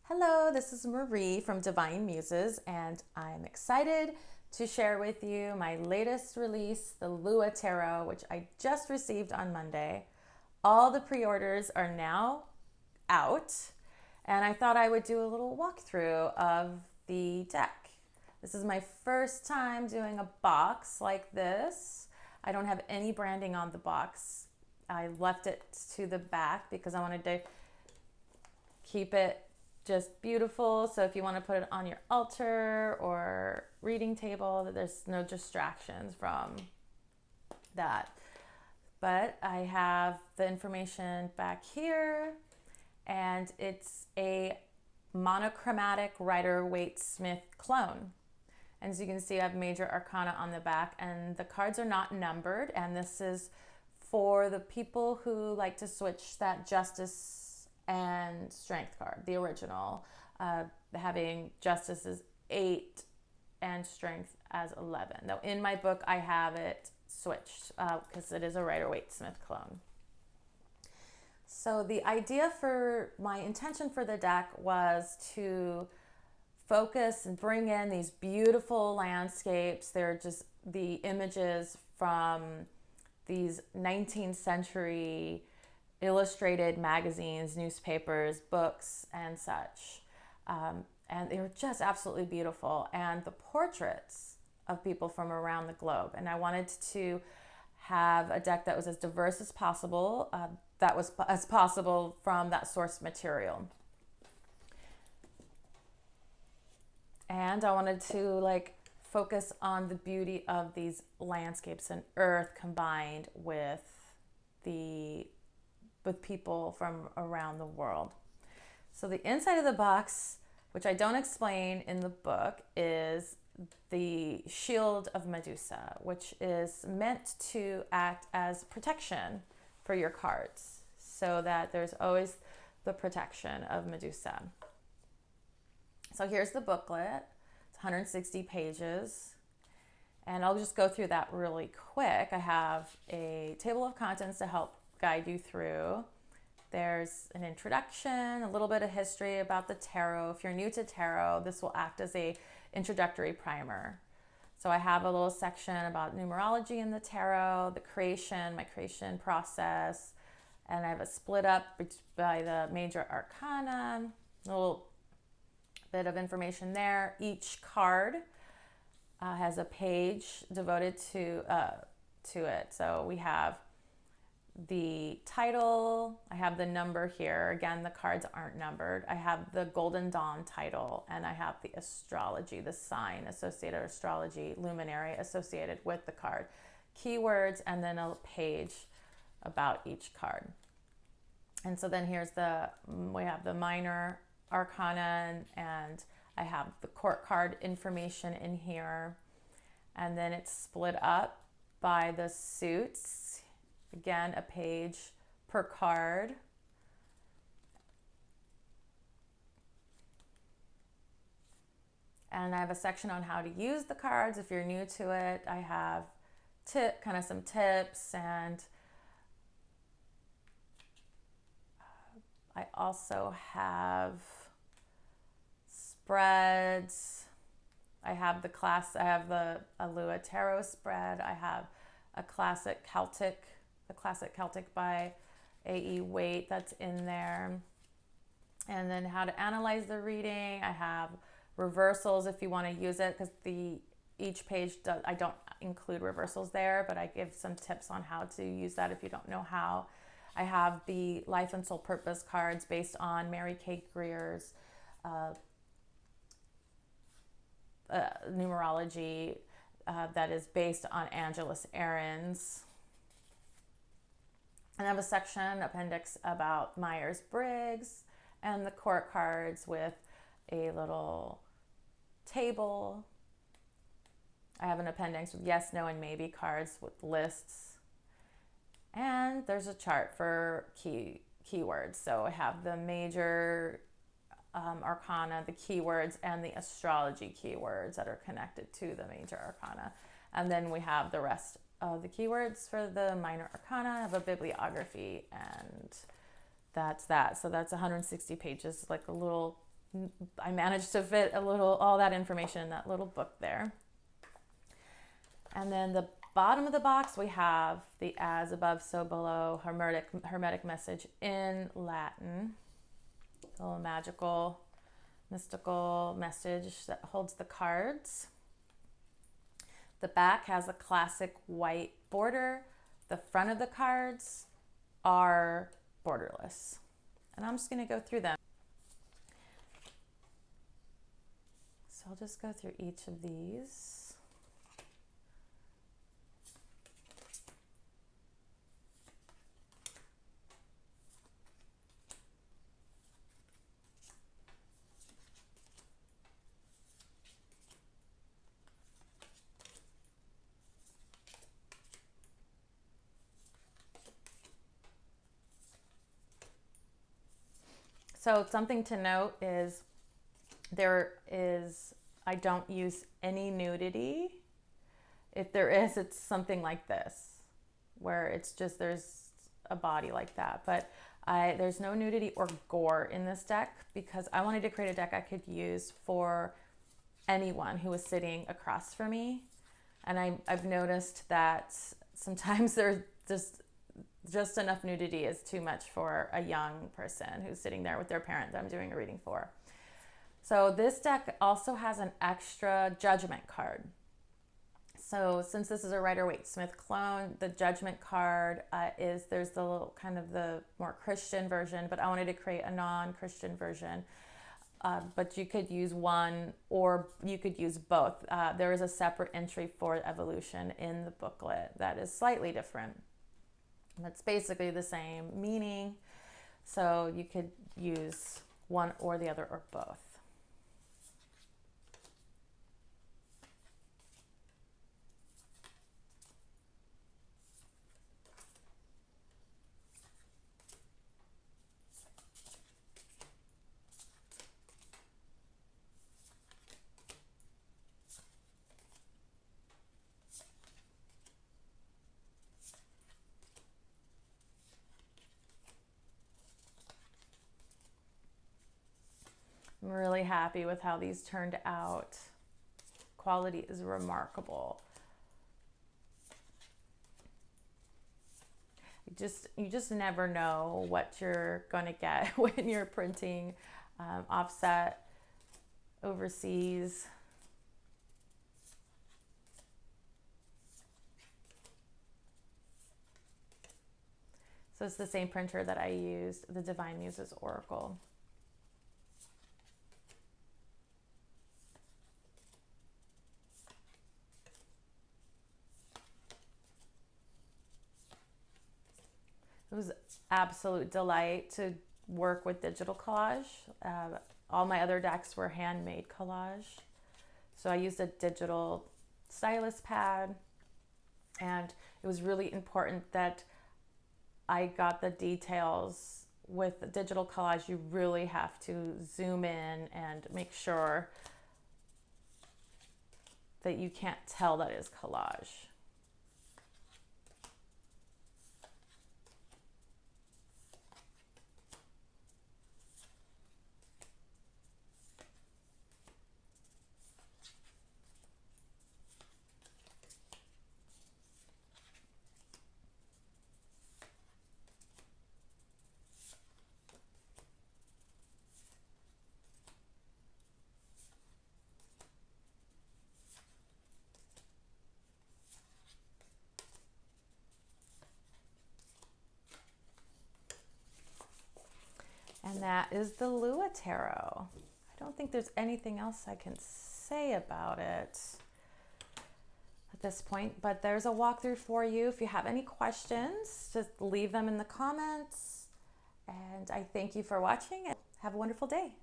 Hello, this is Marie from Divine Muses, and I'm excited to share with you my latest release, the Lua Tarot, which I just received on Monday. All the pre-orders are now out, and I thought I would do a little walkthrough of the deck. This is my first time doing a box like this. I don't have any branding on the box. I left it to the back because I wanted to keep it just beautiful. So if you want to put it on your altar or reading table, there's no distractions from that. But I have the information back here, and it's a monochromatic Rider-Waite-Smith clone. And as you can see, I have major arcana on the back, and the cards are not numbered. And this is for the people who like to switch that justice and strength card, the original, having justice as 8 and strength as 11. Now in my book I have it switched because it is a Rider-Waite-Smith clone. So the idea for my intention for the deck was to focus and bring in these beautiful landscapes. They're just the images from these 19th century illustrated magazines, newspapers, books, and such. And they were just absolutely beautiful. And the portraits of people from around the globe. And I wanted to have a deck that was as diverse as possible, that was as possible from that source material. And I wanted to focus on the beauty of these landscapes and earth combined with people from around the world. So the inside of the box, which I don't explain in the book, is the shield of Medusa, which is meant to act as protection for your cards so that there's always the protection of Medusa. So here's the booklet. It's 160 pages. And I'll just go through that really quick. I have a table of contents to help guide you through. There's an introduction, a little bit of history about the tarot. If you're new to tarot, this will act as a introductory primer. So I have a little section about numerology in the tarot, the creation, my creation process, and I have it split up by the major arcana, a little bit of information there. Each card has a page devoted to it. So we have the title, I have the number here. Again, the cards aren't numbered. I have the Golden Dawn title, and I have the astrology, the sign associated, astrology, luminary associated with the card, keywords, and then a page about each card. And so then we have the minor arcana, and I have the court card information in here. And then it's split up by the suits. Again, a page per card. And I have a section on how to use the cards if you're new to it. I have some tips, and I also have spreads. I have the Lua Tarot spread. I have a classic Celtic by A.E. Waite that's in there. And then how to analyze the reading. I have reversals if you want to use it, because each page I don't include reversals there, but I give some tips on how to use that if you don't know how. I have the Life and Soul Purpose cards based on Mary Kay Greer's numerology that is based on Angelus Aaron's. And I have a section, appendix, about Myers-Briggs, and the court cards with a little table. I have an appendix with yes, no, and maybe cards with lists. And there's a chart for keywords. So I have the major arcana, the keywords, and the astrology keywords that are connected to the major arcana. And then we have the rest of the keywords for the minor arcana. I have a bibliography, and that's that. So that's 160 pages, like a little I managed to fit all that information in that little book there. And then the bottom of the box, we have the as above, so below hermetic message in Latin. A little magical, mystical message that holds the cards. The back has a classic white border. The front of the cards are borderless. And I'm just going to go through them. So I'll just go through each of these. So something to note is I don't use any nudity. If there is, it's something like this, where it's just, there's a body like that. But there's no nudity or gore in this deck because I wanted to create a deck I could use for anyone who was sitting across from me. And I've noticed that sometimes there's just enough nudity is too much for a young person who's sitting there with their parent that I'm doing a reading for. So this deck also has an extra judgment card. So since this is a Rider-Waite-Smith clone, the judgment card there's the little kind of the more Christian version, but I wanted to create a non-Christian version. But you could use one or you could use both. There is a separate entry for evolution in the booklet that is slightly different. It's basically the same meaning, so you could use one or the other or both. I'm really happy with how these turned out. Quality is remarkable. You just never know what you're going to get when you're printing offset overseas. So it's the same printer that I used, the Divine Muses Oracle. It was absolute delight to work with digital collage. All my other decks were handmade collage. So I used a digital stylus pad, and it was really important that I got the details. With digital collage, you really have to zoom in and make sure that you can't tell that is collage. And that is the Lua Tarot. I don't think there's anything else I can say about it at this point, but there's a walkthrough for you. If you have any questions, just leave them in the comments. And I thank you for watching and have a wonderful day.